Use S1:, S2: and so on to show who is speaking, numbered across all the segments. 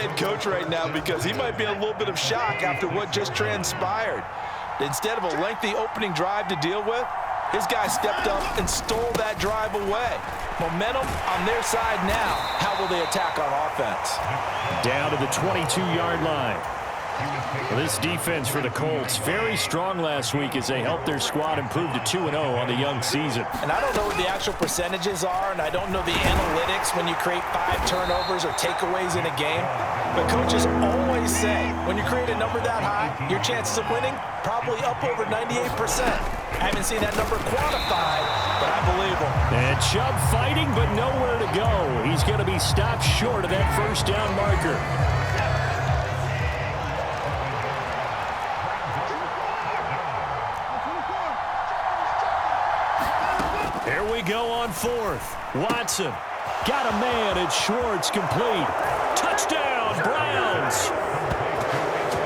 S1: head coach right now because he might be in a little bit of shock after what just transpired. Instead of a lengthy opening drive to deal with, his guy stepped up and stole that drive away. Momentum on their side now. How will they attack on offense?
S2: Down to the 22-yard line. This defense for the Colts, very strong last week as they helped their squad improve to 2-0 on the young season.
S1: And I don't know what the actual percentages are, and I don't know the analytics when you create 5 turnovers or takeaways in a game. But coaches always say, when you create a number that high, your chances of winning probably up over 98%. I haven't seen that number quantified, but I believe him.
S2: And Chubb fighting, but nowhere to go. He's going to be stopped short of that first down marker. Here we go on 4th. Watson got a man at Schwartz, complete. Touchdown, Browns.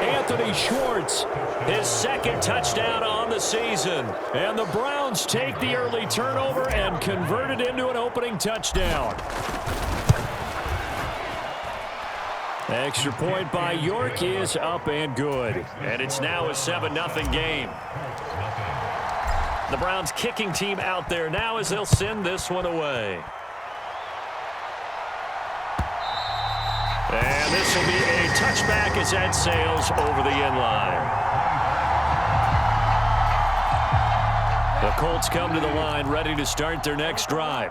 S2: Anthony Schwartz, his 2nd touchdown on the season. And the Browns take the early turnover and convert it into an opening touchdown. Extra point by York is up and good. And it's now a 7-0 game. The Browns kicking team out there now as they'll send this one away. And this will be a touchback as that sails over the end line. The Colts come to the line ready to start their next drive.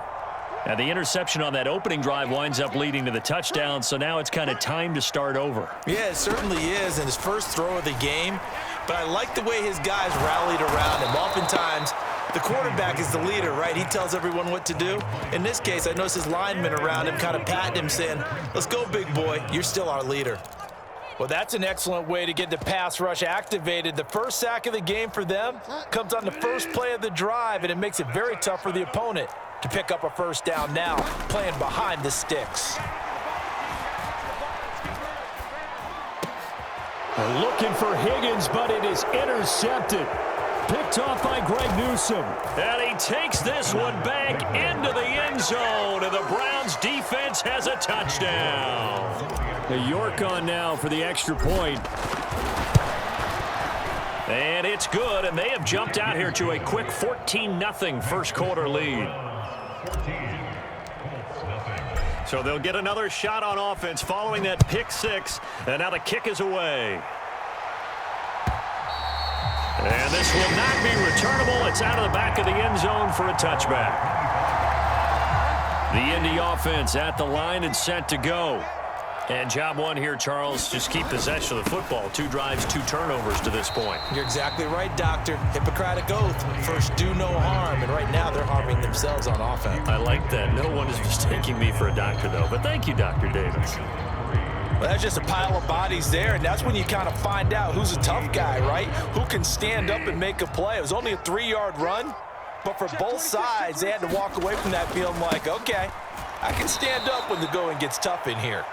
S2: And the interception on that opening drive winds up leading to the touchdown, so now it's kind of time to start over.
S1: Yeah, it certainly is in his first throw of the game. But I like the way his guys rallied around him. Oftentimes, the quarterback is the leader, right? He tells everyone what to do. In this case, I noticed his linemen around him kind of patting him, saying, let's go, big boy. You're still our leader. Well, that's an excellent way to get the pass rush activated. The first sack of the game for them comes on the first play of the drive, and it makes it very tough for the opponent to pick up a first down now, playing behind the sticks.
S2: Looking for Higgins, but it is intercepted. Picked off by Greg Newsome. And he takes this one back into the end zone, and the Browns defense has a touchdown. York on now for the extra point. And it's good, and they have jumped out here to a quick 14-0 first quarter lead. So they'll get another shot on offense following that pick 6, and now the kick is away. And this will not be returnable. It's out of the back of the end zone for a touchback. The Indy offense at the line and set to go. And job one here, Charles, just keep possession of the football. 2 drives, 2 turnovers to this point.
S1: You're exactly right, Doctor. Hippocratic oath. First, do no harm. And right now, they're harming themselves on offense.
S2: I like that. No one is mistaking me for a doctor, though. But thank you, Dr. Davis.
S1: Well, that's just a pile of bodies there, and that's when you kind of find out who's a tough guy, right? Who can stand up and make a play. It was only a 3-yard run, but for both sides, they had to walk away from that feeling like, okay, I can stand up when the going gets tough in here.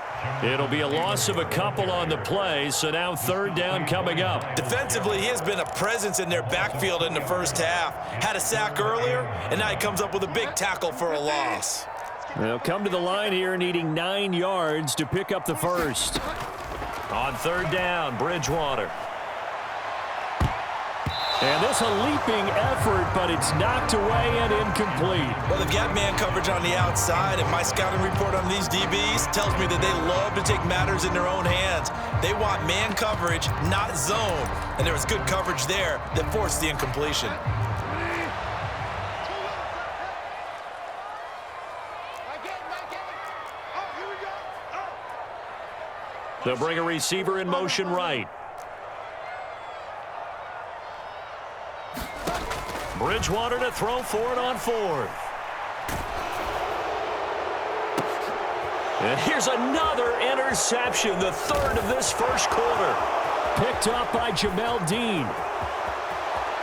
S2: It'll be a loss of a couple on the play, so now 3rd down coming up.
S1: Defensively, he has been a presence in their backfield in the first half. Had a sack earlier, and now he comes up with a big tackle for a loss.
S2: They'll come to the line here needing 9 yards to pick up the first. On 3rd down, Bridgewater. And this a leaping effort, but it's knocked away and incomplete.
S1: Well, they've got man coverage on the outside, and my scouting report on these DBs tells me that they love to take matters in their own hands. They want man coverage, not zone. And there was good coverage there that forced the incompletion.
S2: They'll bring a receiver in motion right. Bridgewater to throw for it on 4th. And here's another interception, the 3rd of this first quarter. Picked up by Jamel Dean.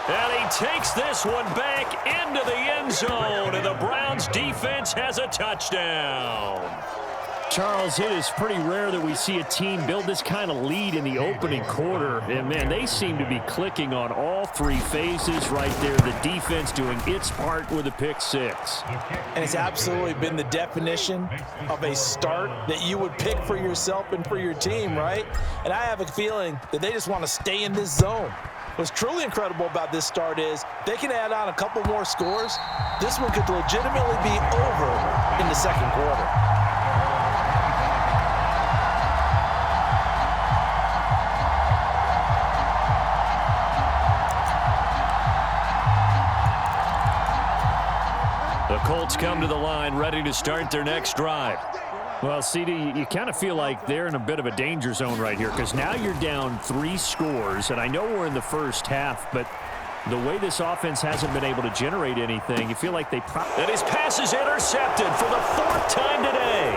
S2: And he takes this one back into the end zone, and the Browns defense has a touchdown. Charles, it is pretty rare that we see a team build this kind of lead in the opening quarter. And, man, they seem to be clicking on all three phases right there. The defense doing its part with a pick six.
S1: And it's absolutely been the definition of a start that you would pick for yourself and for your team, right? And I have a feeling that they just want to stay in this zone. What's truly incredible about this start is they can add on a couple more scores. This one could legitimately be over in the second quarter.
S2: The Colts come to the line ready to start their next drive. Well, CD, you kind of feel like they're in a bit of a danger zone right here because now you're down 3 scores, and I know we're in the first half, but the way this offense hasn't been able to generate anything, you feel like they probably...
S3: And his pass is intercepted for the 4th time today.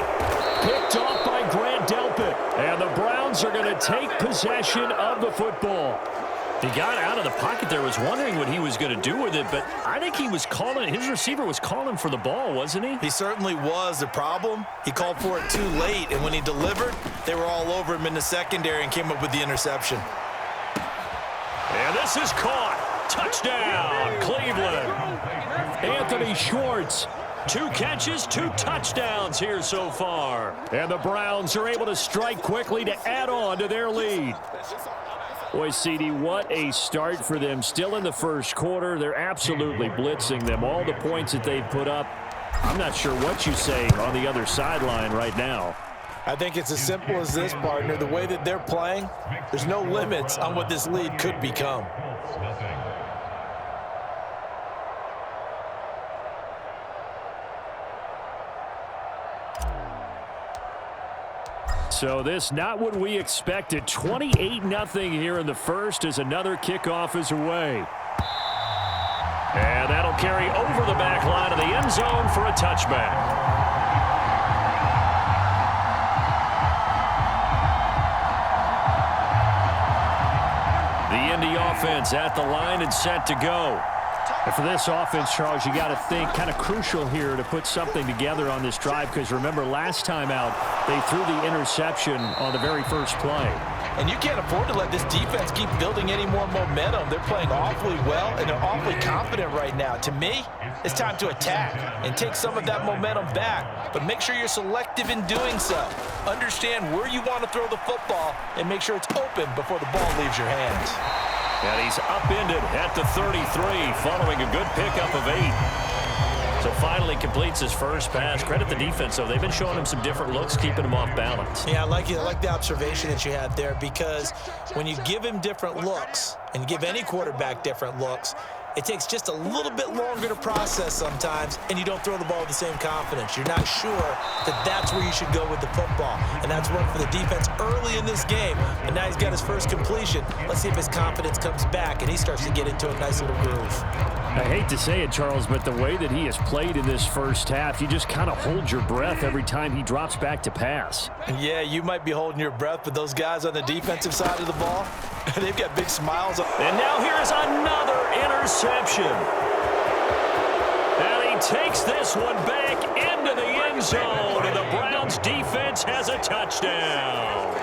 S2: Picked off by Grant Delpit, and the Browns are going to take possession of the football. He got out of the pocket there, was wondering what he was going to do with it, but I think he was calling, his receiver was calling for the ball, wasn't he?
S1: He certainly was. The problem, he called for it too late, and when he delivered, they were all over him in the secondary and came up with the interception.
S2: And this is caught. Touchdown, Cleveland. Anthony Schwartz. 2 catches, 2 touchdowns here so far. And the Browns are able to strike quickly to add on to their lead. Boy, CD, what a start for them. Still in the first quarter. They're absolutely blitzing them. All the points that they've put up, I'm not sure what you say on the other sideline right now.
S1: I think it's as simple as this, partner. The way that they're playing, there's no limits on what this lead could become.
S2: So this not what we expected. 28-0 here in the first as another kickoff is away. And that'll carry over the back line of the end zone for a touchback. The Indy offense at the line and set to go. And for this offense, Charles, you got to think kind of crucial here to put something together on this drive because remember last time out they threw the interception on the very first play.
S1: And you can't afford to let this defense keep building any more momentum. They're playing awfully well, and they're awfully confident right now. To me, it's time to attack and take some of that momentum back. But make sure you're selective in doing so. Understand where you want to throw the football and make sure it's open before the ball leaves your hands.
S2: And he's upended at the 33 following a good pickup of 8. So finally completes his first pass. Credit the defense, though. They've been showing him some different looks, keeping him off balance.
S1: Yeah, I like the observation that you had there because when you give him different looks and give any quarterback different looks, it takes just a little bit longer to process sometimes, and you don't throw the ball with the same confidence. You're not sure that that's where you should go with the football, and that's worked for the defense early in this game, and now he's got his first completion. Let's see if his confidence comes back, and he starts to get into a nice little groove.
S2: I hate to say it, Charles, but the way that he has played in this first half, you just kind of hold your breath every time he drops back to pass.
S1: Yeah, you might be holding your breath, but those guys on the defensive side of the ball, they've got big smiles.
S3: And now here is another interception. And he takes this one back into the end zone, and the Browns defense has a touchdown.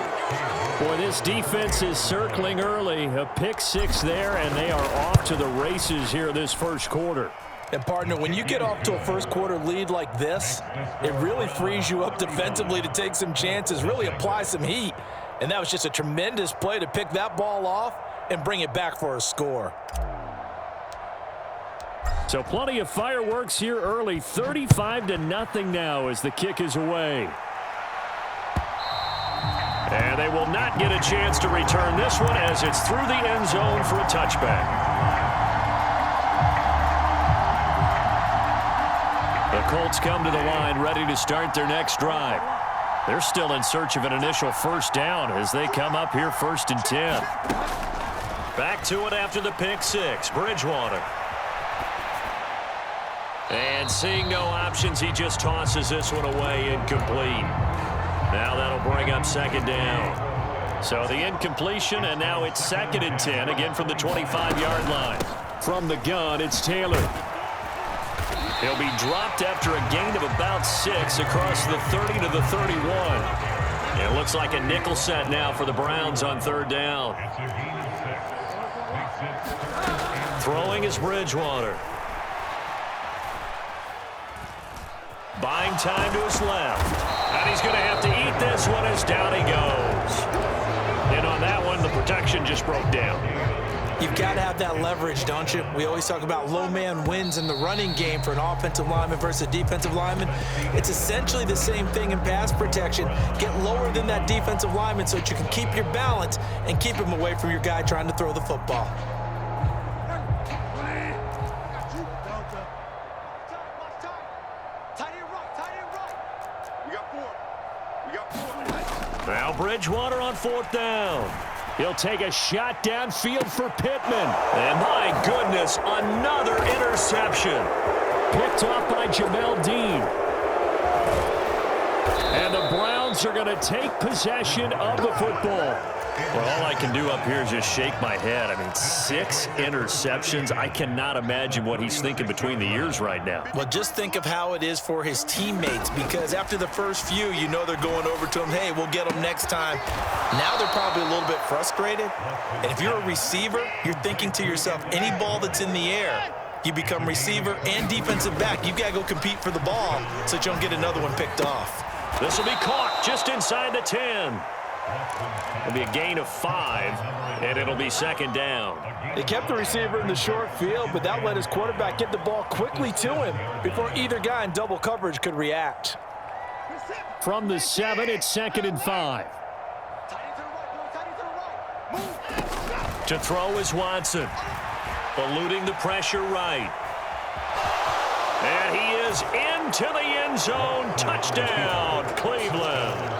S2: Boy, this defense is circling early. A pick 6 there, and they are off to the races here this first quarter.
S1: And, partner, when you get off to a first-quarter lead like this, it really frees you up defensively to take some chances, really apply some heat. And that was just a tremendous play to pick that ball off and bring it back for a score.
S2: So plenty of fireworks here early. 35-0 now as the kick is away. And they will not get a chance to return this one as it's through the end zone for a touchback. The Colts come to the line ready to start their next drive. They're still in search of an initial first down as they come up here 1st and 10.
S3: Back to it after the pick 6. Bridgewater.
S2: And seeing no options, he just tosses this one away incomplete. Now that'll bring up 2nd down. So the incompletion, and now it's 2nd and 10, again from the 25-yard line. From the gun, it's Taylor.
S3: He'll be dropped after a gain of about 6 across the 30 to the 31. It looks like a nickel set now for the Browns on 3rd down. Throwing is Bridgewater. Buying time to his left. And he's going to have to eat this one as down he goes. And on that one, the protection just broke down.
S1: You've got to have that leverage, don't you? We always talk about low man wins in the running game for an offensive lineman versus a defensive lineman. It's essentially the same thing in pass protection. Get lower than that defensive lineman so that you can keep your balance and keep him away from your guy trying to throw the football.
S3: Now Bridgewater on 4th down. He'll take a shot downfield for Pittman. And my goodness, another interception. Picked off by Jamel Dean. And the Browns are going to take possession of the football. Well, all I can do up here is just shake my head. I mean, 6 interceptions. I cannot imagine what he's thinking between the ears right now.
S1: Well, just think of how it is for his teammates, because after the first few, you know they're going over to him, hey, we'll get him next time. Now they're probably a little bit frustrated. And if you're a receiver, you're thinking to yourself, any ball that's in the air, you become receiver and defensive back. You've got to go compete for the ball so that you don't get another one picked off.
S3: This will be caught just inside the 10. It'll be a gain of 5, and it'll be 2nd down.
S4: They kept the receiver in the short field, but that let his quarterback get the ball quickly to him before either guy in double coverage could react.
S2: From the 7, it's 2nd and 5.
S3: To throw is Watson. Eluding the pressure right. And he is into the end zone. Touchdown, Cleveland.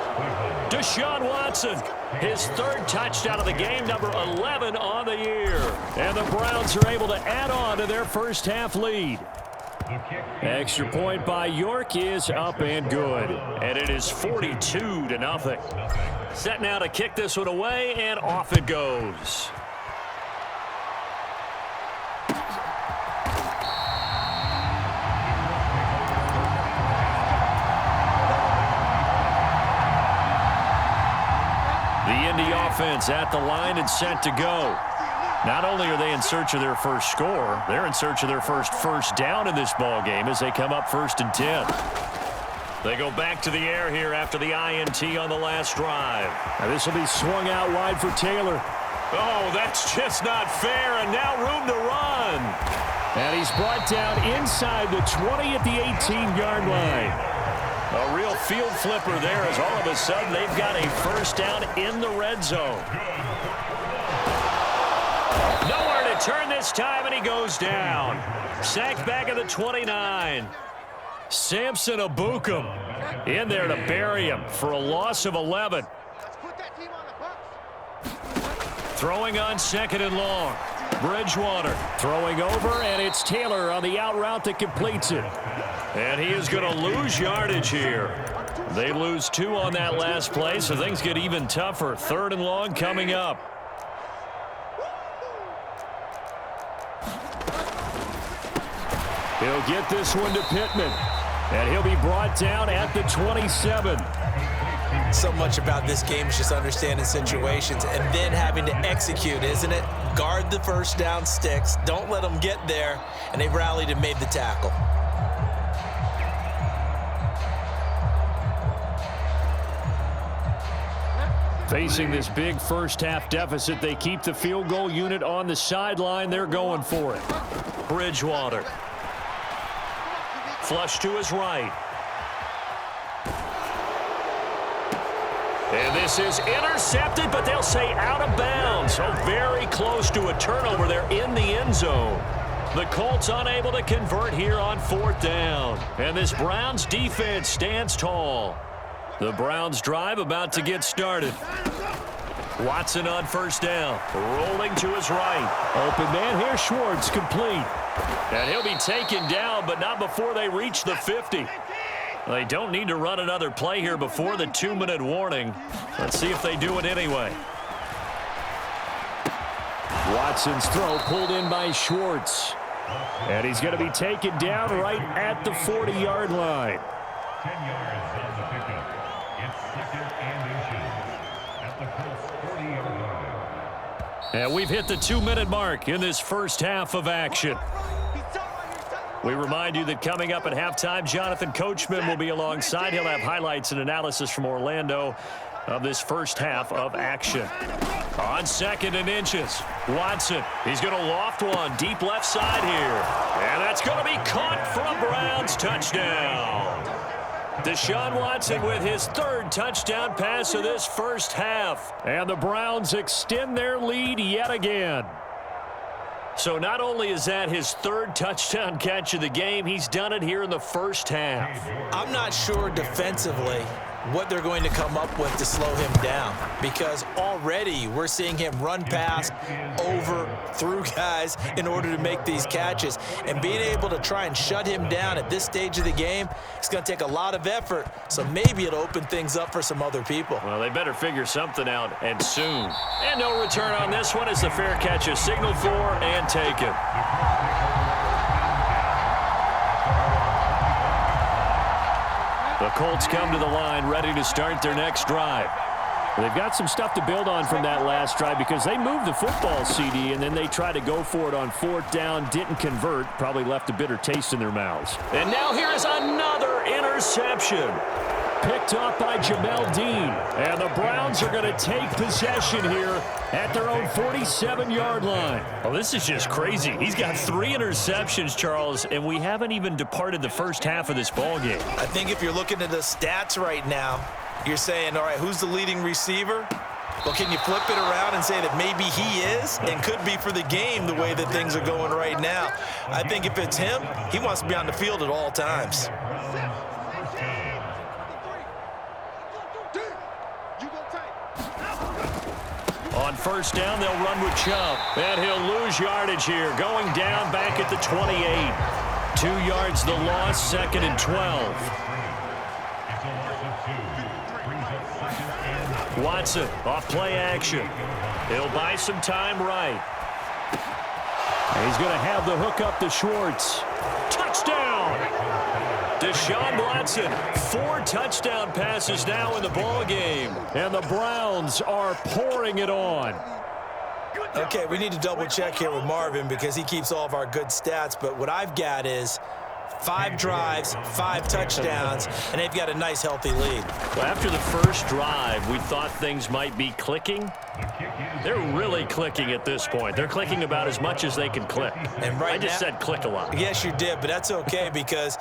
S3: Deshaun Watson, his 3rd touchdown of the game, number 11 on the year. And the Browns are able to add on to their first half lead. Extra point by York is up and good. And it is 42-0. Set now to kick this one away, and off it goes. Offense at the line and set to go. Not only are they in search of their first score, they're in search of their first down in this ball game as they come up 1st and 10. They go back to the air here after the INT on the last drive.
S2: Now this will be swung out wide for Taylor.
S3: Oh, that's just not fair, and now room to run.
S2: And he's brought down inside the 20 at the 18-yard line.
S3: A real field flipper there as all of a sudden they've got a first down in the red zone. Nowhere to turn this time, and he goes down. Sacked back at the 29. Samson Abukum in there to bury him for a loss of 11. Throwing on 2nd and long. Bridgewater throwing over, and it's Taylor on the out route that completes it. And he is going to lose yardage here. They lose 2 on that last play, so things get even tougher. 3rd and long coming up.
S2: He'll get this one to Pittman. And he'll be brought down at the 27.
S1: So much about this game is just understanding situations and then having to execute, isn't it? Guard the first down sticks. Don't let them get there. And they rallied and made the tackle.
S2: Facing this big first-half deficit, they keep the field goal unit on the sideline. They're going for it.
S3: Bridgewater. Flush to his right. And this is intercepted, but they'll say out of bounds. So very close to a turnover there in the end zone. The Colts unable to convert here on 4th down. And this Browns defense stands tall. The Browns drive about to get started. Watson on 1st down. Rolling to his right.
S2: Open man here, Schwartz, complete.
S3: And he'll be taken down, but not before they reach the 50. They don't need to run another play here before the 2-minute warning. Let's see if they do it anyway.
S2: Watson's throw pulled in by Schwartz. And he's going to be taken down right at the 40-yard line.
S5: 10 yards on the pickup. It's 2nd and inches at the Colts 40-yard line.
S2: And we've hit the 2-minute mark in this first half of action. We remind you that coming up at halftime, Jonathan Coachman will be alongside. He'll have highlights and analysis from Orlando of this first half of action. On 2nd and inches, Watson. He's going to loft one deep left side here. And that's going to be caught for a Browns touchdown. Deshaun Watson with his 3rd touchdown pass of this first half. And the Browns extend their lead yet again. So not only is that his 3rd touchdown catch of the game, he's done it here in the first half.
S1: I'm not sure defensively what they're going to come up with to slow him down, because already we're seeing him run past, over, through guys in order to make these catches. And being able to try and shut him down at this stage of the game, it's going to take a lot of effort, so maybe it'll open things up for some other people.
S2: Well, they better figure something out, and soon. And no return on this one as the fair catch is signaled for and taken. The Colts come to the line ready to start their next drive. They've got some stuff to build on from that last drive because they moved the football, CD, and then they tried to go for it on 4th down, didn't convert, probably left a bitter taste in their mouths. And now here's another interception. Picked off by Jamel Dean. And the Browns are going to take possession here at their own 47-yard line. Well, this is just crazy. He's got 3 interceptions, Charles, and we haven't even departed the first half of this ballgame.
S1: I think if you're looking at the stats right now, you're saying, all right, who's the leading receiver? Well, can you flip it around and say that maybe he is and could be for the game the way that things are going right now? I think if it's him, he wants to be on the field at all times.
S2: On 1st down, they'll run with Chubb. And he'll lose yardage here, going down back at the 28. 2 yards the loss, 2nd and 12. Watson off play action. He'll buy some time right. And he's going to have the hook up to Schwartz. Touchdown! Deshaun Watson, 4 touchdown passes now in the ball game. And the Browns are pouring it on.
S1: Okay, we need to double check here with Marvin because he keeps all of our good stats, but what I've got is 5 drives, 5 touchdowns, and they've got a nice, healthy lead.
S2: Well, after the first drive, we thought things might be clicking. They're really clicking at this point. They're clicking about as much as they can click.
S1: And right
S2: I just said click a lot.
S1: Yes, you did, but that's okay because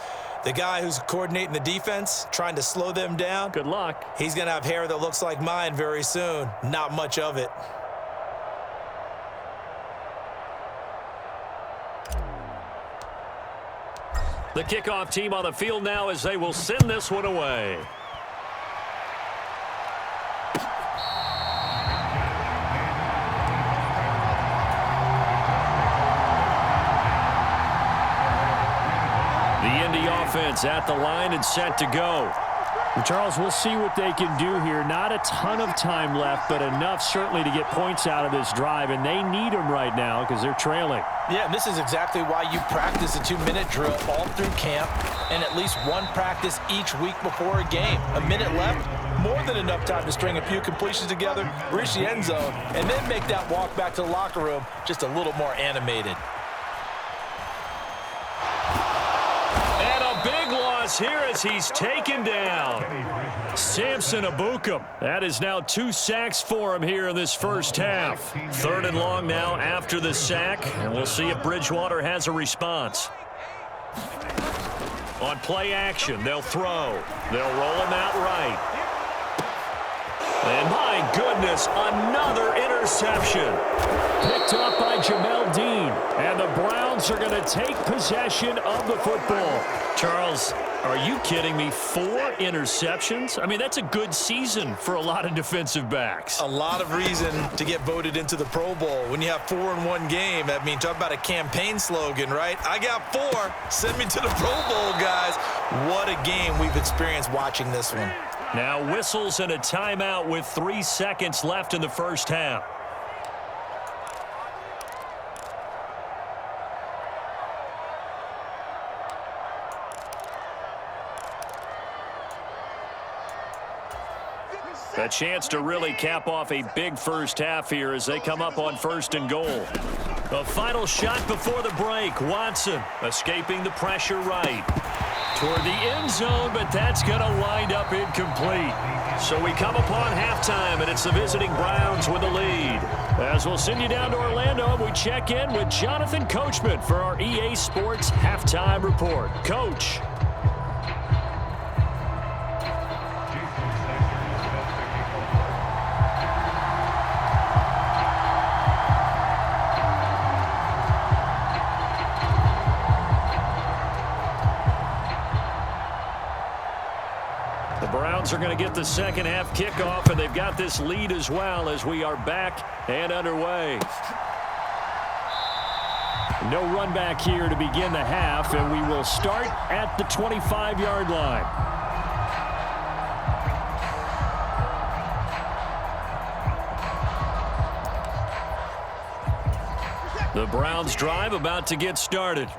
S1: the guy who's coordinating the defense, trying to slow them down,
S2: good luck.
S1: He's going to have hair that looks like mine very soon. Not much of it.
S2: The kickoff team on the field now as they will send this one away. The Indy offense at the line and set to go. And Charles, we'll see what they can do here. Not a ton of time left, but enough certainly to get points out of this drive, and they need them right now because they're trailing.
S4: Yeah, and this is exactly why you practice a 2-minute drill all through camp and at least one practice each week before a game. A minute left, more than enough time to string a few completions together, reach the end zone, and then make that walk back to the locker room just a little more animated.
S2: Here as he's taken down. Samson Abukum. That is now 2 sacks for him here in this first half. 3rd and long now after the sack, and we'll see if Bridgewater has a response. On play action, they'll throw. They'll roll him out right. And my goodness, another interception. Picked up by Jamel Dean. And the Browns are going to take possession of the football. Charles, are you kidding me? 4 interceptions? I mean, that's a good season for a lot of defensive backs.
S1: A lot of reason to get voted into the Pro Bowl. When you have 4 in one game, I mean, talk about a campaign slogan, right? I got 4. Send me to the Pro Bowl, guys. What a game we've experienced watching this one.
S2: Now whistles and a timeout with 3 seconds left in the first half. A chance to really cap off a big first half here as they come up on 1st and goal. A final shot before the break. Watson escaping the pressure right toward the end zone, but that's going to wind up incomplete. So we come upon halftime, and it's the visiting Browns with the lead. As we'll send you down to Orlando, we check in with Jonathan Coachman for our EA Sports Halftime Report. Coach. Are going to get the second half kickoff, and they've got this lead as well as we are back and underway. No run back here to begin the half, and we will start at the 25-yard line. The Browns drive about to get started.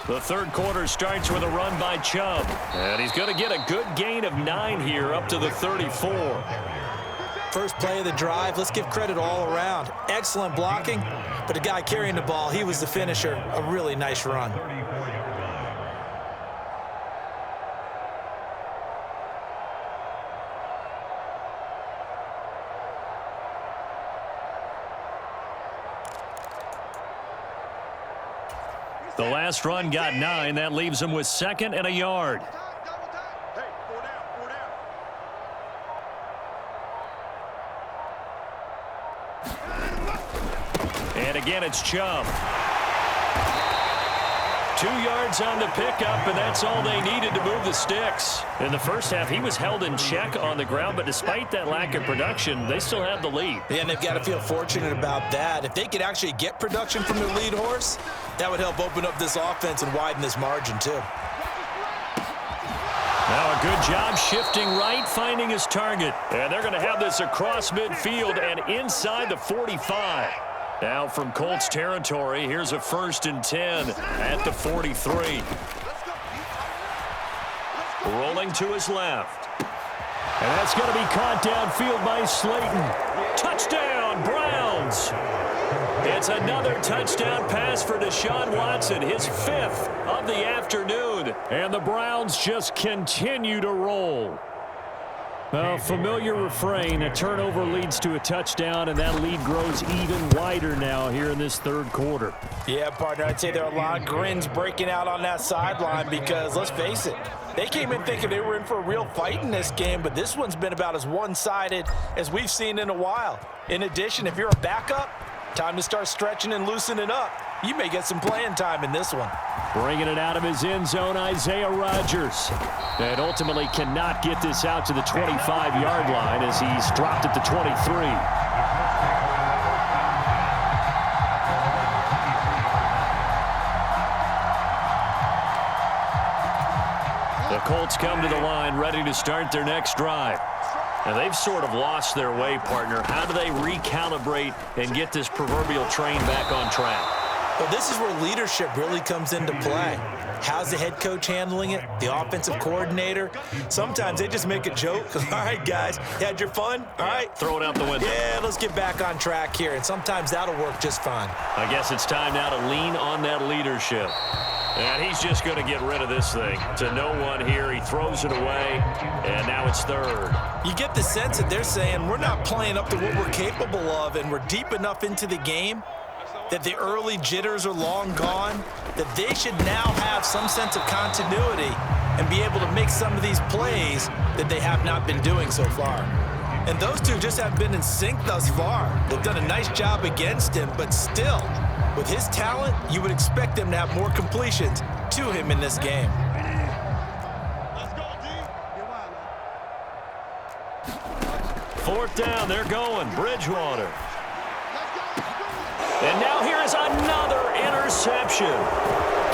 S2: The third quarter starts with a run by Chubb. And he's going to get a good gain of 9 here up to the 34.
S1: First play of the drive, let's give credit all around. Excellent blocking, but the guy carrying the ball, he was the finisher. A really nice run.
S2: The last run got 9. That leaves him with 2nd and a yard. And again, it's Chubb. 2 yards on the pickup, and that's all they needed to move the sticks. In the first half, he was held in check on the ground, but despite that lack of production, they still have the lead.
S1: Yeah, and they've got to feel fortunate about that. If they could actually get production from their lead horse, that would help open up this offense and widen this margin, too.
S2: Now a good job shifting right, finding his target. And they're going to have this across midfield and inside the 45. Now from Colts territory, here's a 1st and 10 at the 43. Rolling to his left. And that's going to be caught downfield by Slayton. Touchdown, Browns! It's another touchdown pass for Deshaun Watson, his 5th of the afternoon. And the Browns just continue to roll. A familiar refrain, a turnover leads to a touchdown, and that lead grows even wider now here in this third quarter.
S4: Yeah, partner, I'd say there are a lot of grins breaking out on that sideline because, let's face it, they came in thinking they were in for a real fight in this game, but this one's been about as one-sided as we've seen in a while. In addition, if you're a backup, time to start stretching and loosening up. You may get some playing time in this one.
S2: Bringing it out of his end zone, Isaiah Rodgers. And ultimately cannot get this out to the 25-yard line as he's dropped at the 23. The Colts come to the line ready to start their next drive. And they've sort of lost their way, partner. How do they recalibrate and get this proverbial train back on track?
S1: Well, this is where leadership really comes into play. How's the head coach handling it? The offensive coordinator? Sometimes they just make a joke. All right, guys, you had your fun? All right.
S2: Throw it out the window.
S1: Yeah, let's get back on track here. And sometimes that'll work just fine.
S2: I guess it's time now to lean on that leadership. And he's just going to get rid of this thing. To no one here. He throws it away, and now it's 3rd.
S1: You get the sense that they're saying we're not playing up to what we're capable of, and we're deep enough into the game that the early jitters are long gone, that they should now have some sense of continuity and be able to make some of these plays that they have not been doing so far. And those two just haven't been in sync thus far. They've done a nice job against him, but still, with his talent, you would expect them to have more completions to him in this game.
S2: Fourth down, they're going. Bridgewater. And now here is another interception.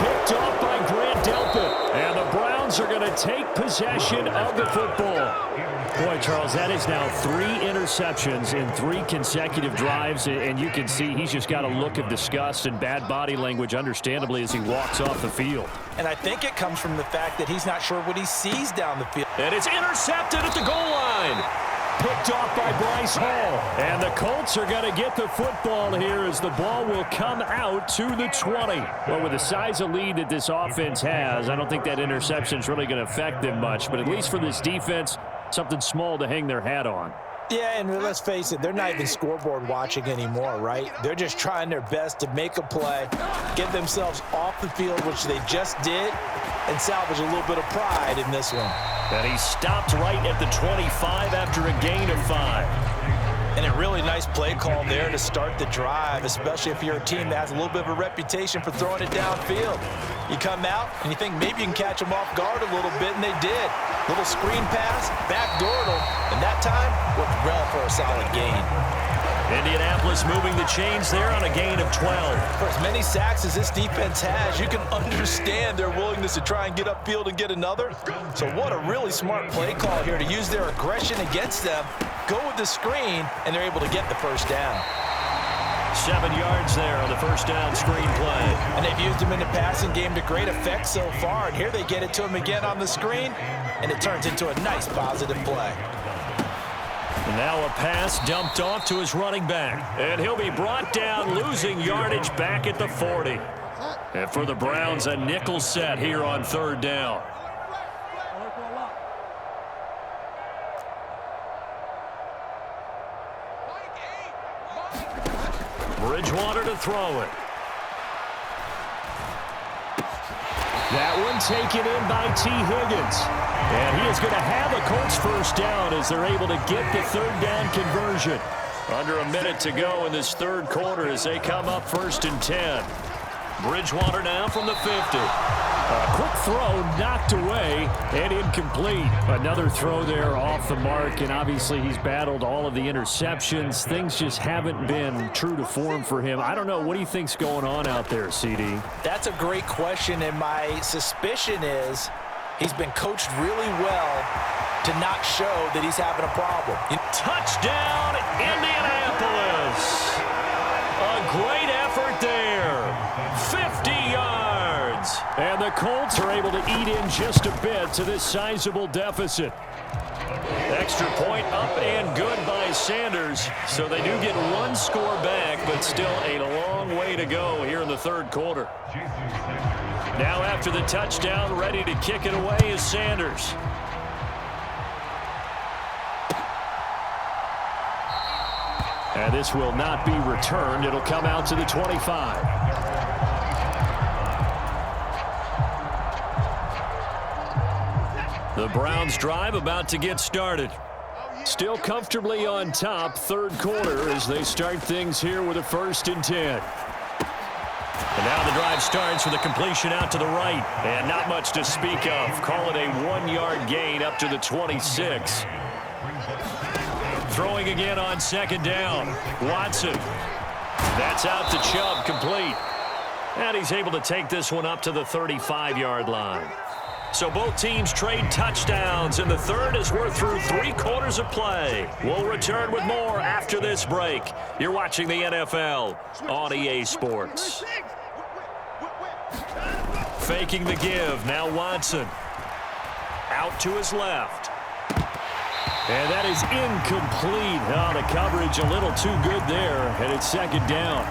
S2: Picked off by Grant Delpit. And the Browns Browns are going to take possession of the football. Boy, Charles, that is now 3 interceptions in 3 consecutive drives, and you can see he's just got a look of disgust and bad body language, understandably, as he walks off the field.
S4: And I think it comes from the fact that he's not sure what he sees down the field.
S2: And it's intercepted at the goal line. Picked off by Bryce Hall. And the Colts are going to get the football here as the ball will come out to the 20. Well, with the size of lead that this offense has, I don't think that interception is really going to affect them much. But at least for this defense, something small to hang their hat on.
S4: Yeah, and let's face it, they're not even scoreboard watching anymore, right? They're just trying their best to make a play, get themselves off the field, which they just did, and salvage a little bit of pride in this one.
S2: And he stopped right at the 25 after a gain of 5.
S4: And a really nice play call there to start the drive, especially if you're a team that has a little bit of a reputation for throwing it downfield. You come out and you think maybe you can catch them off guard a little bit, and they did. Little screen pass, backdoored them, and that time worked well for a solid gain.
S2: Indianapolis moving the chains there on a gain of 12.
S4: For as many sacks as this defense has, you can understand their willingness to try and get upfield and get another. So what a really smart play call here to use their aggression against them, go with the screen, and they're able to get the first down.
S2: 7 yards there on the first down screen play.
S4: And they've used him in the passing game to great effect so far. And here they get it to him again on the screen, and it turns into a nice positive play.
S2: And now a pass dumped off to his running back. And he'll be brought down, losing yardage back at the 40. And for the Browns, a nickel set here on 3rd down. Bridgewater to throw it. That one taken in by T. Higgins. And he is going to have a Colts first down as they're able to get the 3rd down conversion. Under a minute to go in this 3rd quarter as they come up 1st and 10. Bridgewater now from the 50. A quick throw knocked away and incomplete. Another throw there off the mark, and obviously he's battled all of the interceptions. Things just haven't been true to form for him. I don't know. What do you think's going on out there, CD?
S4: That's a great question, and my suspicion is he's been coached really well to not show that he's having a problem.
S2: Touchdown, Indianapolis. A great effort there. 50 yards. And the Colts are able to eat in just a bit to this sizable deficit. Extra point up and good by Sanders. So they do get 1 score back, but still a long way to go here in the 3rd quarter. Now after the touchdown, ready to kick it away is Sanders. And this will not be returned. It'll come out to the 25. The Browns drive about to get started. Still comfortably on top, 3rd quarter as they start things here with a 1st and 10. And now the drive starts with a completion out to the right. And not much to speak of. Call it a 1-yard gain up to the 26. Throwing again on 2nd down. Watson. That's out to Chubb, complete. And he's able to take this one up to the 35-yard line. So both teams trade touchdowns in the 3rd as we're through 3 quarters of play. We'll return with more after this break. You're watching the NFL on EA Sports. Faking the give. Now Watson. Out to his left. And that is incomplete. Oh, the coverage a little too good there. And it's 2nd down.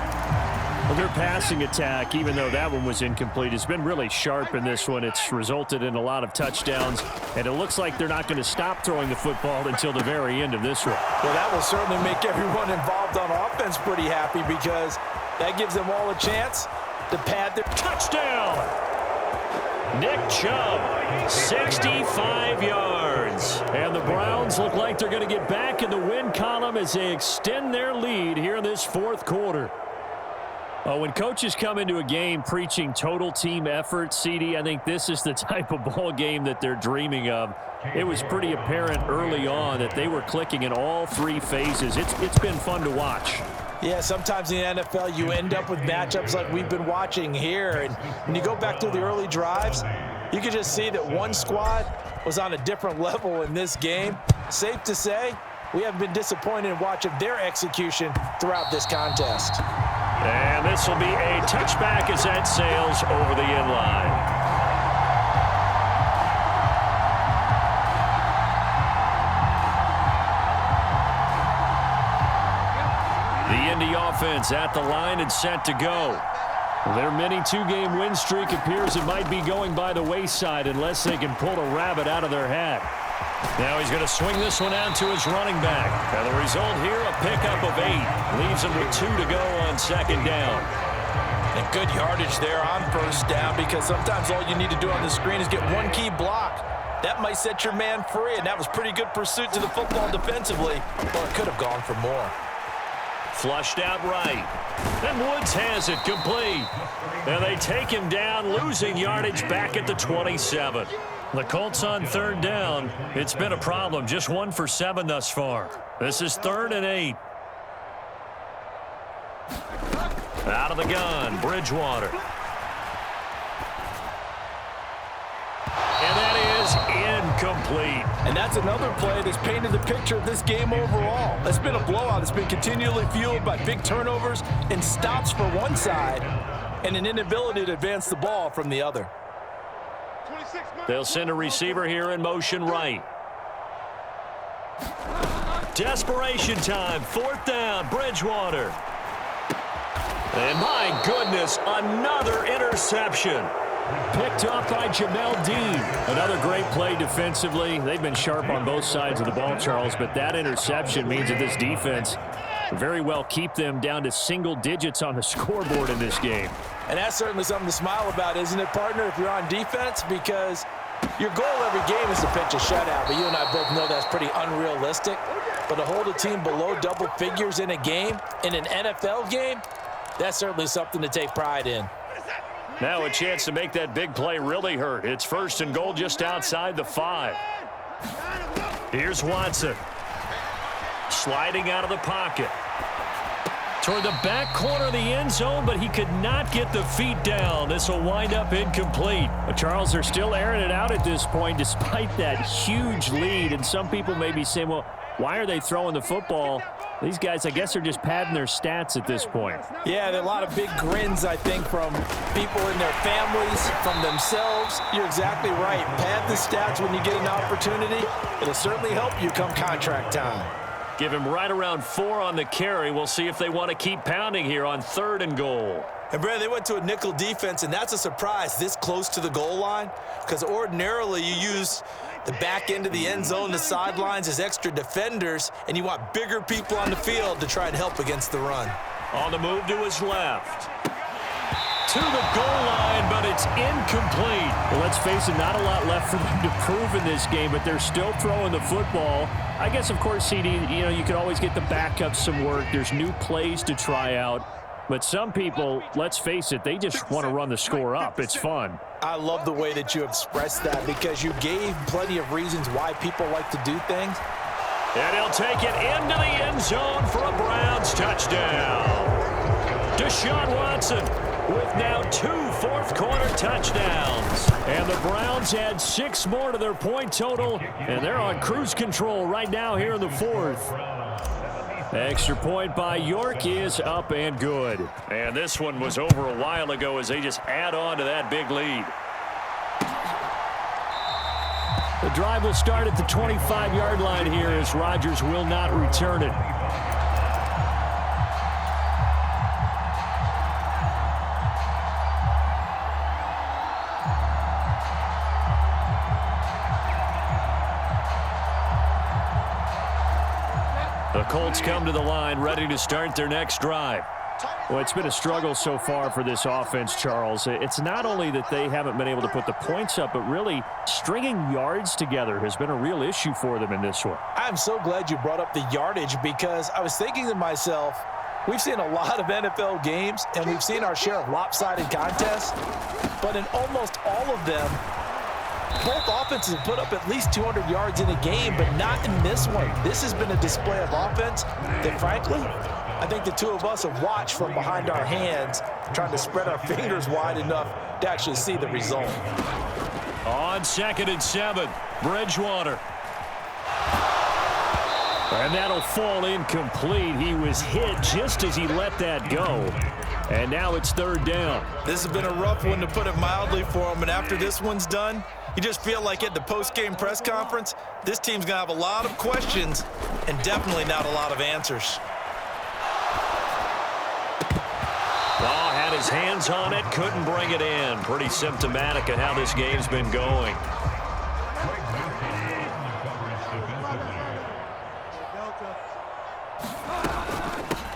S2: Well, their passing attack, even though that one was incomplete, has been really sharp in this one. It's resulted in a lot of touchdowns, and it looks like they're not going to stop throwing the football until the very end of this one.
S4: Well, that will certainly make everyone involved on offense pretty happy because that gives them all a chance to pad their
S2: touchdown. Nick Chubb, 65 yards. And the Browns look like they're going to get back in the win column as they extend their lead here in this 4th quarter. When coaches come into a game preaching total team effort, CD, I think this is the type of ball game that they're dreaming of. It was pretty apparent early on that they were clicking in all 3 phases. It's been fun to watch.
S4: Yeah, sometimes in the NFL you end up with matchups like we've been watching here. And when you go back to the early drives, You could just see that one squad was on a different level in this game. Safe to say, we haven't been disappointed in watching their execution throughout this contest.
S3: And this will be a touchback as that sails over the end line. The Indy offense at the line and set to go. Their mini two-game win streak appears it might be going by the wayside unless they can pull a rabbit out of their hat. Now he's going to swing this one out to his running back. And the result here, a pickup of 8. Leaves him with 2 to go on second down.
S4: And good yardage there on first down, because sometimes all you need to do on the screen is get one key block. That might set your man free, and that was pretty good pursuit to the football defensively. Well, it could have gone for more.
S3: Flushed out right. And Woods has it complete. And they take him down, losing yardage back at the 27. The Colts on third down. It's been a problem. Just 1 for 7 thus far. This is 3rd and 8. Out of the gun, Bridgewater. And that is incomplete.
S4: And that's another play that's painted the picture of this game overall. It's been a blowout. It's been continually fueled by big turnovers and stops for one side and an inability to advance the ball from the other.
S3: They'll send a receiver here in motion right. Desperation time. 4th down, Bridgewater. And my goodness, another interception. Picked up by Jamel Dean. Another great play defensively. They've been sharp on both sides of the ball, Charles, but that interception means that this defense very well keep them down to single digits on the scoreboard in this game.
S4: And that's certainly something to smile about, isn't it, partner, if you're on defense? Because your goal every game is to pitch a shutout, but you and I both know that's pretty unrealistic. But to hold a team below double figures in a game, in an NFL game, that's certainly something to take pride in.
S3: Now a chance to make that big play really hurt. It's 1st and goal just outside the 5. Here's Watson. Sliding out of the pocket. Toward the back corner of the end zone, but he could not get the feet down. This will wind up incomplete. Charles, they're still airing it out at this point despite that huge lead. And some people may be saying, well, why are they throwing the football? These guys, I guess, are just padding their stats at this point.
S4: Yeah, there are a lot of big grins, I think, from people in their families, from themselves. You're exactly right. Pad the stats when you get an opportunity. It'll certainly help you come contract time.
S3: Give him right around 4 on the carry. We'll see if they want to keep pounding here on 3rd and goal.
S1: And, Brad, they went to a nickel defense, and that's a surprise this close to the goal line, because ordinarily you use the back end of the end zone, the sidelines as extra defenders, and you want bigger people on the field to try and help against the run.
S3: On the move to his left. To the goal line, but it's incomplete.
S2: Well, let's face it, not a lot left for them to prove in this game, but they're still throwing the football. I guess, of course, CD, you could always get the backups some work. There's new plays to try out. But some people, let's face it, they just want to run the score up. It's fun.
S4: I love the way that you expressed that, because you gave plenty of reasons why people like to do things.
S3: And he'll take it into the end zone for a Browns touchdown. Deshaun Watson with now 2 fourth-quarter touchdowns. And the Browns add 6 more to their point total, and they're on cruise control right now here in the 4th. Extra point by York is up and good. And this one was over a while ago as they just add on to that big lead. The drive will start at the 25-yard line here as Rodgers will not return it. The Colts come to the line ready to start their next drive. Well, it's been a struggle so far for this offense, Charles. It's not only that they haven't been able to put the points up, but really stringing yards together has been a real issue for them in this one.
S4: I'm so glad you brought up the yardage, because I was thinking to myself, we've seen a lot of NFL games, and we've seen our share of lopsided contests, but in almost all of them, both offenses have put up at least 200 yards in a game, but not in this one. This has been a display of offense that, frankly, I think the two of us have watched from behind our hands, trying to spread our fingers wide enough to actually see the result.
S2: On 2nd and 7, Bridgewater. And that'll fall incomplete. He was hit just as he let that go. And now it's 3rd down.
S1: This has been a rough one, to put it mildly, for him. And after this one's done, you just feel like at the post-game press conference, this team's going to have a lot of questions and definitely not a lot of answers.
S2: Oh, had his hands on it, couldn't bring it in. Pretty symptomatic of how this game's been going.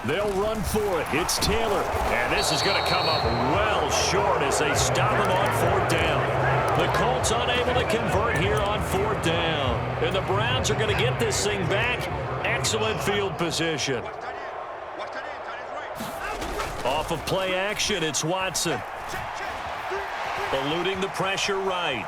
S2: They'll run for it. It's Taylor. And this is going to come up well short as they stop him on 4th down. The Colts unable to convert here on 4th down. And the Browns are going to get this thing back. Excellent field position. Off of play action, it's Watson. Eluding the pressure right.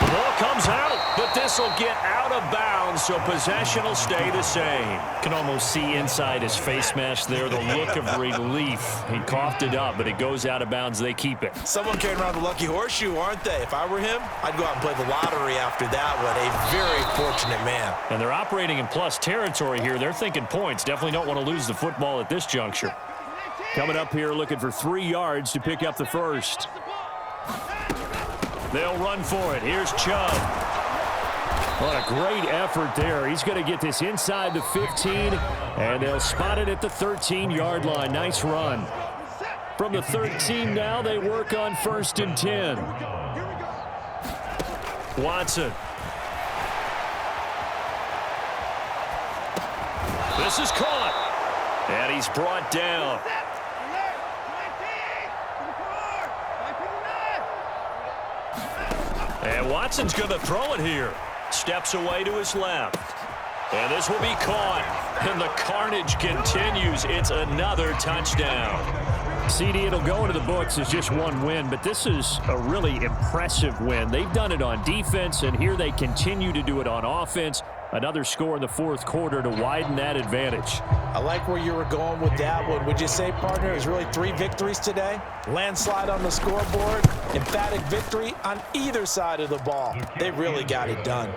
S2: The ball comes out, but this will get out of bounds, so possession will stay the same.
S3: Can almost see inside his face mask there the look of relief. He coughed it up, but it goes out of bounds. They keep it.
S1: Someone carrying around the lucky horseshoe, aren't they? If I were him, I'd go out and play the lottery after that one. A very fortunate man.
S3: And they're operating in plus territory here. They're thinking points. Definitely don't want to lose the football at this juncture.
S2: Coming up here looking for 3 yards to pick up the first. They'll run for it. Here's Chubb. What a great effort there. He's going to get this inside the 15, and they'll spot it at the 13-yard line. Nice run. From the 13 now, they work on 1st and 10. Watson. This is caught, and he's brought down. And Watson's going to throw it here. Steps away to his left. And this will be caught. And the carnage continues. It's another touchdown. CD, it'll go into the books as just one win, but this is a really impressive win. They've done it on defense, and here they continue to do it on offense. Another score in the 4th quarter to widen that advantage.
S1: I like where you were going with that one. Would you say, partner, it was really 3 victories today? Landslide on the scoreboard, emphatic victory on either side of the ball. They really got it done.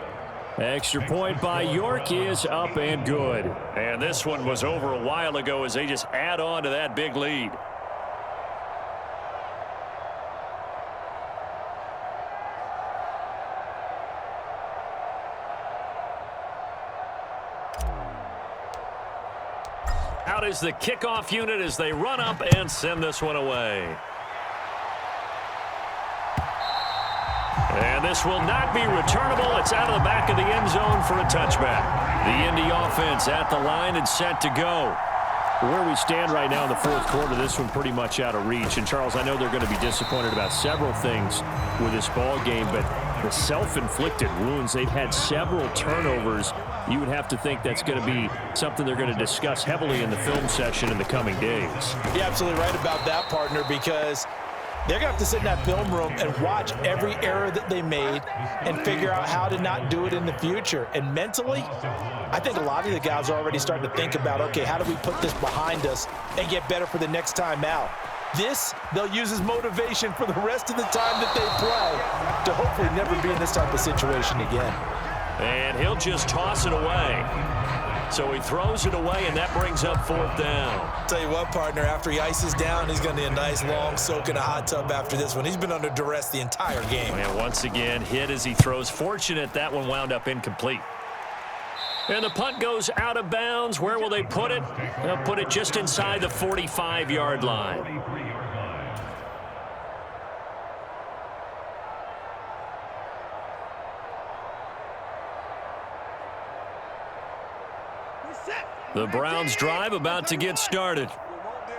S2: Extra point by York is up and good. And this one was over a while ago as they just add on to that big lead. Out is the kickoff unit as they run up and send this one away. And this will not be returnable. It's out of the back of the end zone for a touchback. The Indy offense at the line and set to go. Where we stand right now in the 4th quarter, this one pretty much out of reach. And, Charles, I know they're going to be disappointed about several things with this ball game, but the self-inflicted wounds, they've had several turnovers. You would have to think that's going to be something they're going to discuss heavily in the film session in the coming days.
S1: You're absolutely right about that, partner, because they're going to have to sit in that film room and watch every error that they made and figure out how to not do it in the future. And mentally, I think a lot of the guys are already starting to think about, okay, how do we put this behind us and get better for the next time out? This, they'll use as motivation for the rest of the time that they play to hopefully never be in this type of situation again.
S2: And he'll just toss it away. So he throws it away, and that brings up 4th down.
S1: Tell you what, partner, after he ices down, he's going to need a nice long soak in a hot tub after this one. He's been under duress the entire game.
S2: And once again, hit as he throws. Fortunate that one wound up incomplete. And the punt goes out of bounds. Where will they put it? They'll put it just inside the 45-yard line. The Browns drive about to get started.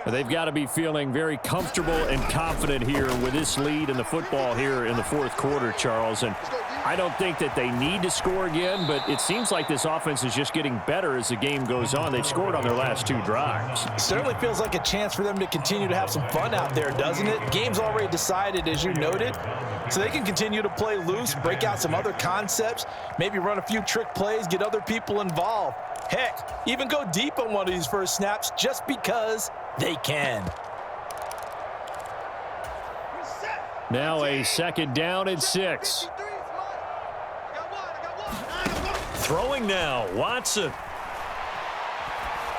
S2: They've got to be feeling very comfortable and confident here with this lead in the football here in the 4th quarter, Charles. And I don't think that they need to score again, but it seems like this offense is just getting better as the game goes on. They've scored on their last 2 drives.
S1: Certainly feels like a chance for them to continue to have some fun out there, doesn't it? Game's already decided, as you noted, so they can continue to play loose, break out some other concepts, maybe run a few trick plays, get other people involved. Heck, even go deep on one of these first snaps just because they can.
S2: Now a 2nd down and 6.
S3: Throwing now, Watson.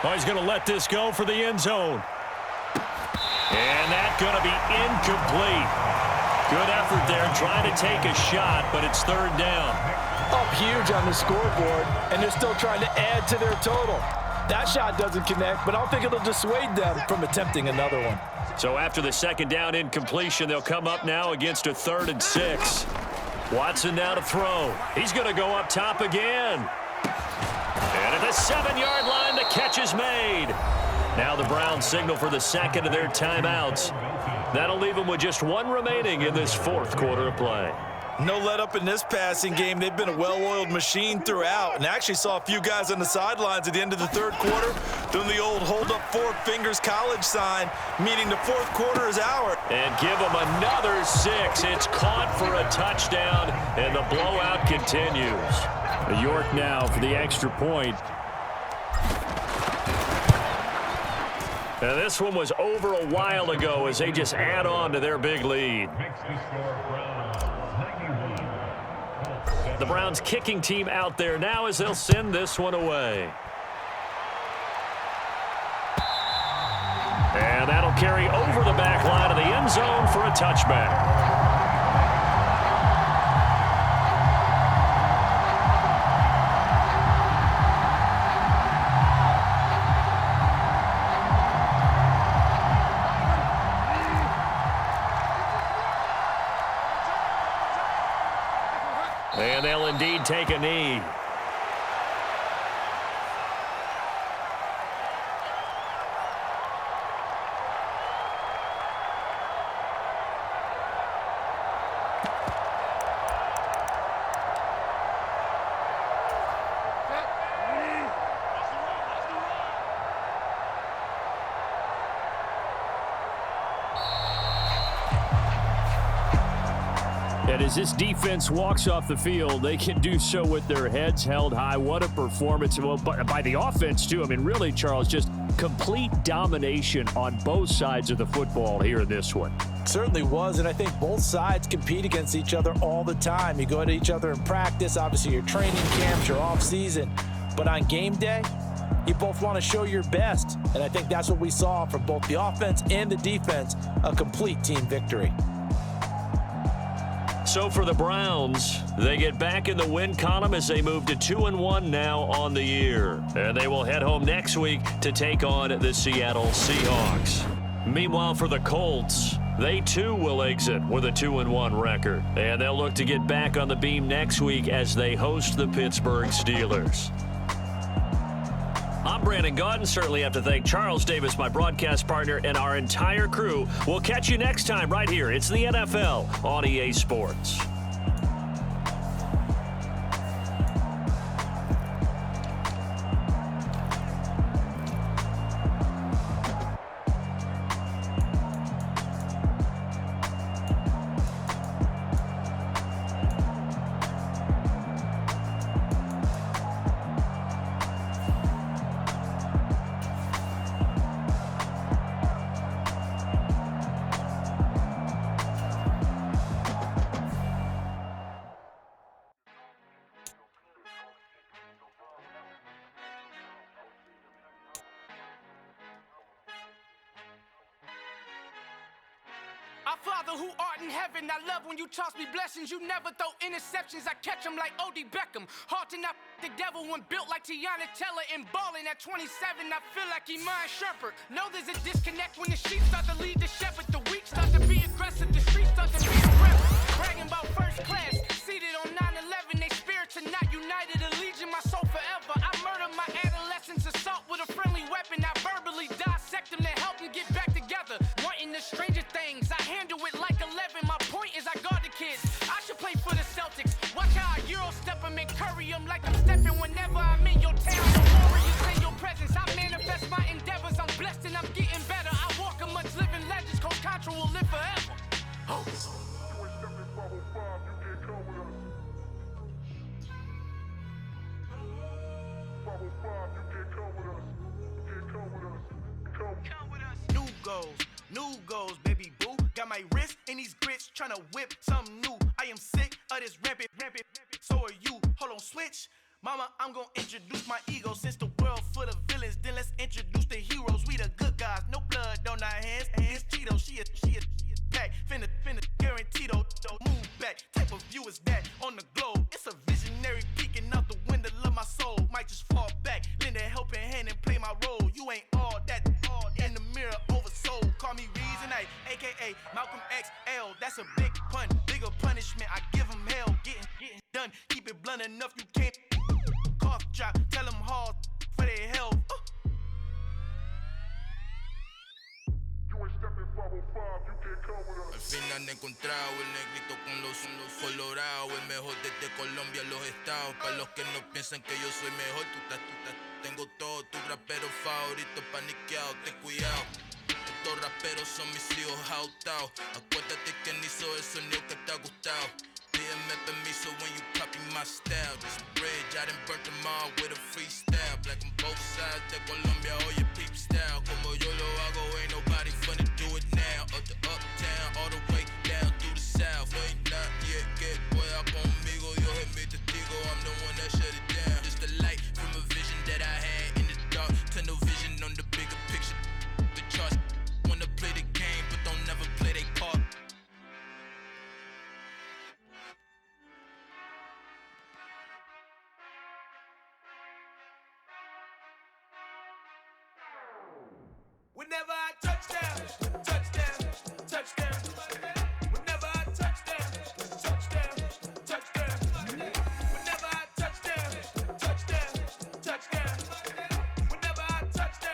S3: Oh, he's going to let this go for the end zone. And that's going to be incomplete. Good effort there trying to take a shot, but it's 3rd down.
S4: Up huge on the scoreboard, and they're still trying to add to their total. That shot doesn't connect, but I don't think it'll dissuade them from attempting another one.
S3: So after the 2nd down incompletion, they'll come up now against a 3rd and 6. Watson now to throw. He's going to go up top again. And at the 7-yard line, the catch is made. Now the Browns signal for the 2nd of their timeouts. That'll leave them with just 1 remaining in this 4th quarter of play.
S1: No let up in this passing game. They've been a well-oiled machine throughout, and actually saw a few guys on the sidelines at the end of the 3rd quarter doing the old hold up 4 fingers college sign, meaning the 4th quarter is ours.
S3: And give them another 6. It's caught for a touchdown, and the blowout continues.
S2: York now for the extra point.
S3: Now this one was over a while ago as they just add on to their big lead. The Browns kicking team out there now as they'll send this one away. And that'll carry over the back line of the end zone for a touchback. And they'll indeed take a knee.
S2: And as this defense walks off the field, they can do so with their heads held high. What a performance. Well, by the offense, too. I mean, really, Charles, just complete domination on both sides of the football here in this one.
S4: Certainly was, and I think both sides compete against each other all the time. You go at each other in practice, obviously your training camps, your off-season. But on game day, you both want to show your best. And I think that's what we saw from both the offense and the defense, a complete team victory.
S3: So for the Browns, they get back in the win column as they move to 2-1 now on the year. And they will head home next week to take on the Seattle Seahawks. Meanwhile, for the Colts, they too will exit with a 2-1 record. And they'll look to get back on the beam next week as they host the Pittsburgh Steelers. I'm Brandon Gaudin. Certainly have to thank Charles Davis, my broadcast partner, and our entire crew. We'll catch you next time right here. It's the NFL on EA Sports.
S6: Our Father who art in heaven, I love when you toss me blessings. You never throw interceptions, I catch them like O.D. Beckham. Hard to not the devil when built like Tiana Teller and balling at 27. I feel like Iman Shumpert. Know there's a disconnect when the sheep start to lead the shepherd. The weak start to be aggressive, the streets start to be aggressive. Bragging about first class, seated on 9/11. They spirits are not united, a legion, my soul forever. I murdered my adolescence, assault with a friendly weapon. I verbally dissect them to help them get back together. Wanting the stranger things, I handle it like 11. My point is I guard the kids. I should play for the Celtics. Watch how I Euro step them and curry them like I'm stepping whenever I'm in your town. The warriors in your presence. I manifest my endeavors. I'm blessed and I'm getting better. I walk amongst living legends. Coach Contra will live forever. Oh. New goals.
S7: New goals, baby boo. Got my wrist in these grits, tryna whip something new. I am sick of this rampant. So are you. Hold on, switch. Mama, I'm gonna introduce my ego. Since the world full of villains, then let's introduce the heroes. We the good guys, no blood on our hands. Hands Cheeto, she a pack. Finna guarantee though. Move back. Type of view is that on the globe? It's a visionary peeking out the window of my soul. Might just fall back, lend a helping hand and play my role. You ain't all that. In the mirror, oversold. Call me Reason, aka Malcolm XL. That's a big pun, bigger punishment. I give him hell. Getting done. Keep it blunt enough, you can't. Cough drop, tell them hard for their health.
S8: Al fin han encontrado el negrito con los colorados, el mejor desde Colombia, los estados. Para los que no piensan que yo soy mejor, tengo todo, tu rapero favorito paniqueado, ten cuidado. Estos raperos son mis hijos jautados. Acuérdate quién hizo el sonido que te ha gustado. Pídeme permiso when you copy my style. This bridge, I done burnt them all with a freestyle. Black on both sides de Colombia, oye peep style. Como yo lo hago, ain't nobody finna do it now. Up to uptown, all the way down through the south. No ain't not yet, que pueda conmigo. Dios es mi testigo, I'm the one that shut it down. Just the light from a vision that I had in the dark. Tunnel vision on the bigger picture. The charts wanna play the game, but don't never play their part.
S7: Whenever I touchdown. Whenever I touchdown. Whenever I touchdown. Whenever I touchdown.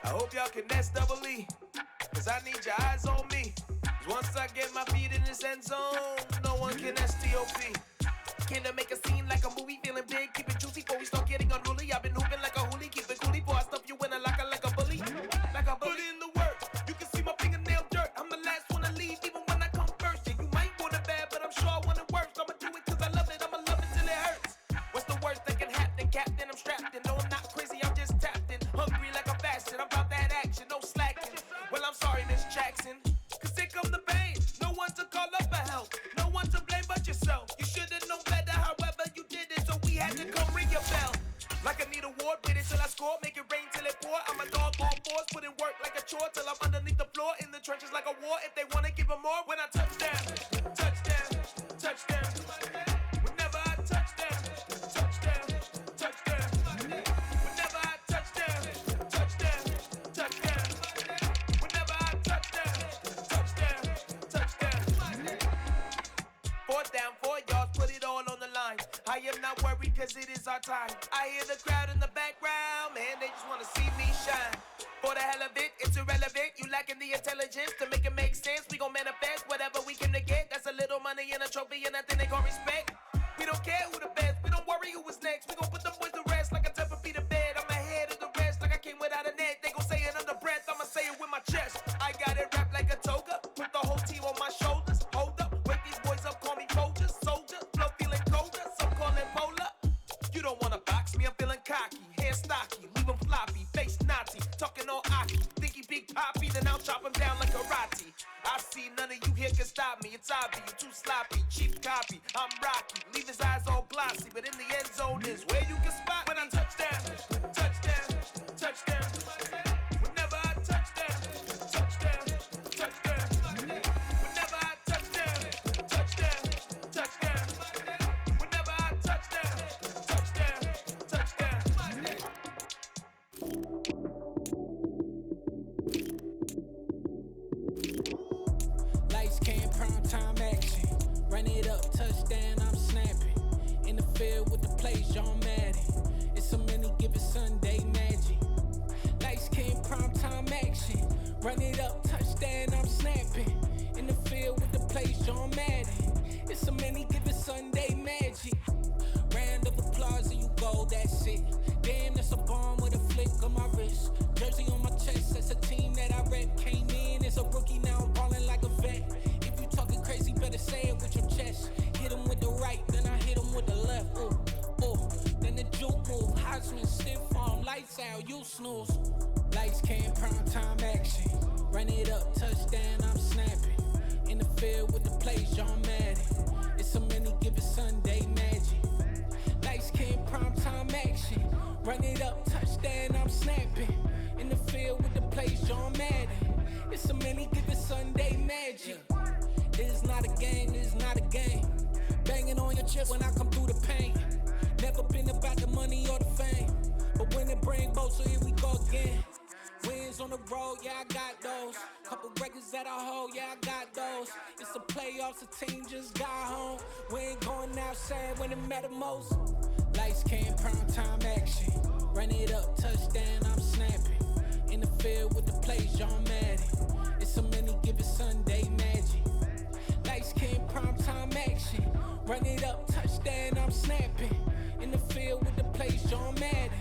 S7: I hope y'all can SEE, cause I need your eyes on me. Cause once I get my feet in this end zone, no one can STOP. Can I make a scene like a movie, feeling big, keep it juicy before we start getting unruly. I've been hooping like a hoolie, keep it coolie before I stuff you in a locker like a bully. Like a bully. Put in the work, you can see my fingernail dirt. I'm the last one to leave, even when I come first. Yeah, you might want it bad, but I'm sure I want it worse. I'ma do it cause I love it, I'ma love it till it hurts. What's the worst that can happen, Captain? I'm strapped in, no I'm not crazy, I'm just tapped in. Hungry like a fashion, I'm about that action, no slacking. Well, I'm sorry, Miss Jackson, cause here come the pain. No one to call up for help, no one to blame but yourself. You should've known better, however you did it, so we had to come ring your bell. Like I need a award, wait until I score, make it rain till it pour. I'm a dog on fours, put in work like a chore till I'm underneath the floor, in the trenches like a war. If they wanna give them more, when I touchdown. Whenever I touchdown. Whenever I touchdown. Whenever I touchdown. Fourth down, 4 yards, put it all on the line. I am not worried cause it is our time. I hear the crowd in the background, man, they just wanna see me shine. For the hell of it, it's irrelevant. You lacking the intelligence to make it make sense. We gon' manifest whatever we came to get. That's a little money and a trophy and nothing they gon' respect. We don't care who the best, we don't worry who is next. We gon' put them boys to rest like a 10-feet of bed. I'm ahead of the rest like I came without a net. They gon' say it under breath, I'ma say it with my chest. I got it wrapped like a toga, put the whole team on my shoulders. Hold up, wake these boys up, call me Folgers. Soldier, flow feeling colder, some call it polar. You don't wanna box me, I'm feeling cocky. Hair stocky, leave him floppy, face naughty. Talking all aki, think he big poppy, then I'll chop him down like karate. I see none of you here can stop me, it's obvious, you too sloppy, cheap copy. I'm Rocky, leave his eyes all glossy, but in the end zone is where you can spot when I touchdown. Whenever I touchdown. Whenever I touchdown. Whenever I touchdown.
S9: Lights came, prime time action. Run it up, touchdown, I'm snapping. In the field with the plays, John Madden. It's so many, give it Sunday magic. Lights came, prime time action. Run it up, touchdown, I'm snapping. In the field with the plays, John Madden. It's so many, give it Sunday magic. Round of applause and you go, that's it. Damn, that's a bomb with a flick on my wrist. Jersey on my chest, that's a team that I rep. Came in as a rookie, now I'm ballin' like a vet. If you talking crazy, better say it with your chest. Hit him with the right, then I hit him with the left. Ooh, ooh. Then the juke move, Heisman, stiff arm, lights out, you snooze. Lights, cam, prime time action. Run it up, touchdown, I'm snapping. In the field with the plays, John Madden. It's so many, give it Sunday magic. Lights, cam, prime time action. Run it up, touchdown, I'm snapping. In the field with the plays, John Madden. It's so many, give it Sunday magic. This is not a game, this is not a game. Banging on your chest when I come through the pain. Never been about the money or the fame. But when it bring both, so here we go again. Wins on the road, yeah, I got those. Couple records that I hold, yeah, I got those. It's the playoffs, the team just got home. We ain't going outside when it matter most. Lights, cam, prime time action. Run it up, touchdown, I'm snapping. In the field with the plays, John Madden. It's so many, give it Sunday magic. Lights, cam, prime time action. Run it up, touchdown, I'm snapping. In the field with the plays, John Madden.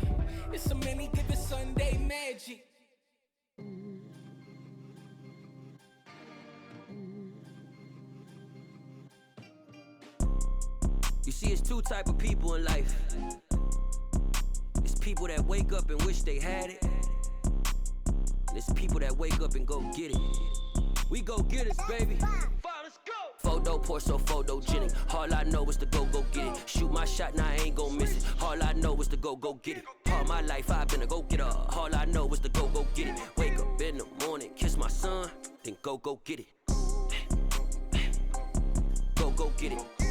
S9: It's so many, give it Sunday magic.
S10: You see, it's two type of people in life. It's people that wake up and wish they had it. And it's people that wake up and go get it. We go get it, baby. Let's go. Photo pour so photogenic. All I know is to go get it. Shoot my shot, now I ain't gon' miss it. All I know is to go get it. All my life I've been a go-getter. All I know is to go get it. Wake up in the morning, kiss my son, then go get it. Go get it.